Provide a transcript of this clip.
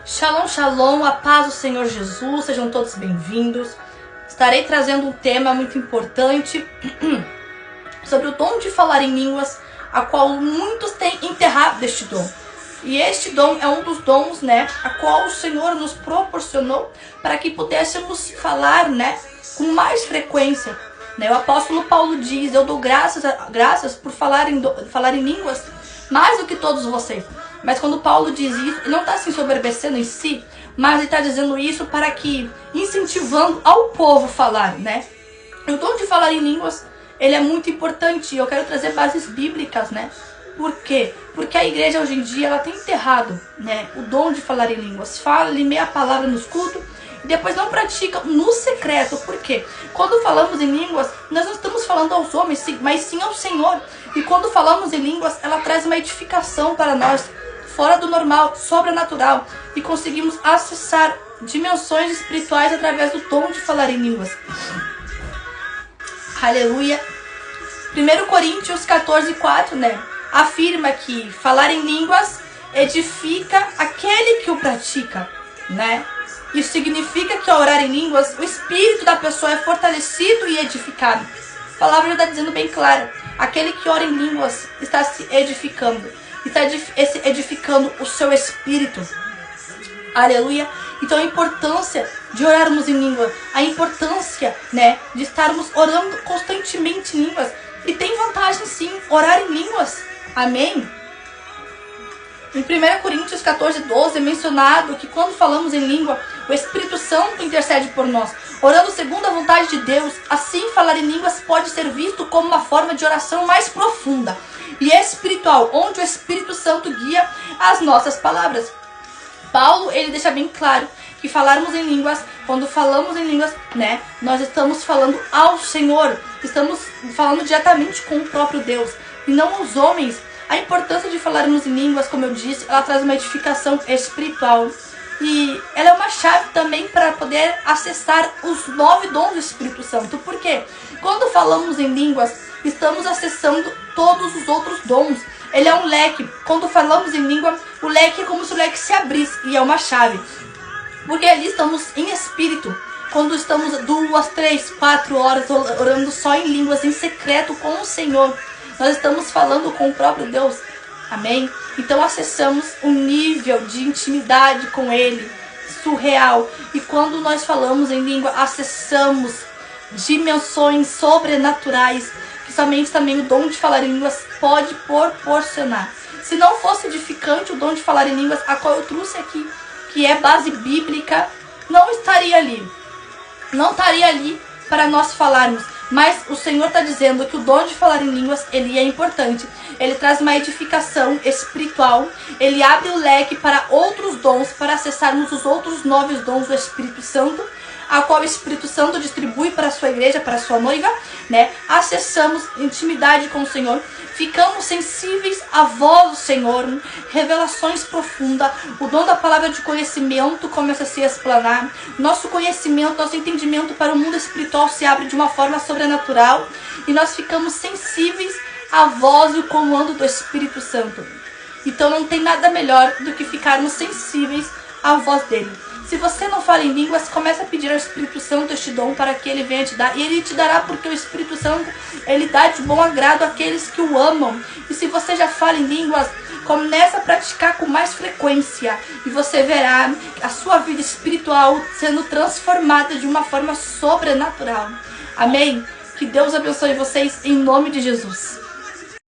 Shalom, shalom, a paz do Senhor Jesus, sejam todos bem-vindos. Estarei trazendo um tema muito importante sobre o dom de falar em línguas, a qual muitos têm enterrado este dom. E este dom é um dos dons, a qual o Senhor nos proporcionou para que pudéssemos falar, com mais frequência. O apóstolo Paulo diz: eu dou graças por falar em línguas mais do que todos vocês. Mas quando Paulo diz isso, ele não está se ensoberbecendo em si, mas ele está dizendo isso para que, incentivando ao povo falar, E o dom de falar em línguas, ele é muito importante. Eu quero trazer bases bíblicas, Por quê? Porque a igreja hoje em dia, ela tem enterrado, o dom de falar em línguas. Fala e meia palavra nos cultos e depois não pratica no secreto. Por quê? Quando falamos em línguas, nós não estamos falando aos homens, mas sim ao Senhor. E quando falamos em línguas, ela traz uma edificação para nós, fora do normal, sobrenatural, e conseguimos acessar dimensões espirituais através do dom de falar em línguas. Aleluia. 1 Coríntios 14:4, afirma que falar em línguas edifica aquele que o pratica, Isso significa que ao orar em línguas, o espírito da pessoa é fortalecido e edificado. A palavra já está dizendo bem clara: aquele que ora em línguas está se edificando. Está edificando o seu espírito. Aleluia. Então a importância de orarmos em língua, a importância, de estarmos orando constantemente em línguas. E tem vantagem sim, orar em línguas. Amém? Em 1 Coríntios 14:12 é mencionado que quando falamos em língua, o Espírito Santo intercede por nós, orando segundo a vontade de Deus. Assim, falar em línguas pode ser visto como uma forma de oração mais profunda e espiritual, onde o Espírito Santo guia as nossas palavras. Paulo, ele deixa bem claro que falarmos em línguas, quando falamos em línguas, nós estamos falando ao Senhor, estamos falando diretamente com o próprio Deus e não aos homens. A importância de falarmos em línguas, como eu disse, ela traz uma edificação espiritual. E ela é uma chave também para poder acessar os 9 dons do Espírito Santo. Por quê? Quando falamos em línguas, estamos acessando todos os outros dons. Ele é um leque. Quando falamos em língua, o leque é como se o leque se abrisse. E é uma chave. Porque ali estamos em espírito. Quando estamos 2, 3, 4 horas orando só em línguas, em secreto com o Senhor, nós estamos falando com o próprio Deus. Amém? Então acessamos um nível de intimidade com Ele surreal. E quando nós falamos em língua, acessamos dimensões sobrenaturais que somente também o dom de falar em línguas pode proporcionar. Se não fosse edificante o dom de falar em línguas, a qual eu trouxe aqui, que é base bíblica, não estaria ali. Não estaria ali para nós falarmos. Mas o Senhor está dizendo que o dom de falar em línguas, ele é importante. Ele traz uma edificação espiritual. Ele abre o leque para outros dons, para acessarmos os outros 9 dons do Espírito Santo, a qual o Espírito Santo distribui para a sua igreja, para a sua noiva, Acessamos intimidade com o Senhor, ficamos sensíveis à voz do Senhor, revelações profundas, o dom da palavra de conhecimento começa a se explanar, nosso conhecimento, nosso entendimento para o mundo espiritual se abre de uma forma sobrenatural e nós ficamos sensíveis à voz e o comando do Espírito Santo. Então não tem nada melhor do que ficarmos sensíveis à voz dele. Se você não fala em línguas, comece a pedir ao Espírito Santo este dom para que ele venha te dar. E ele te dará, porque o Espírito Santo, ele dá de bom agrado àqueles que o amam. E se você já fala em línguas, comece a praticar com mais frequência. E você verá a sua vida espiritual sendo transformada de uma forma sobrenatural. Amém? Que Deus abençoe vocês em nome de Jesus.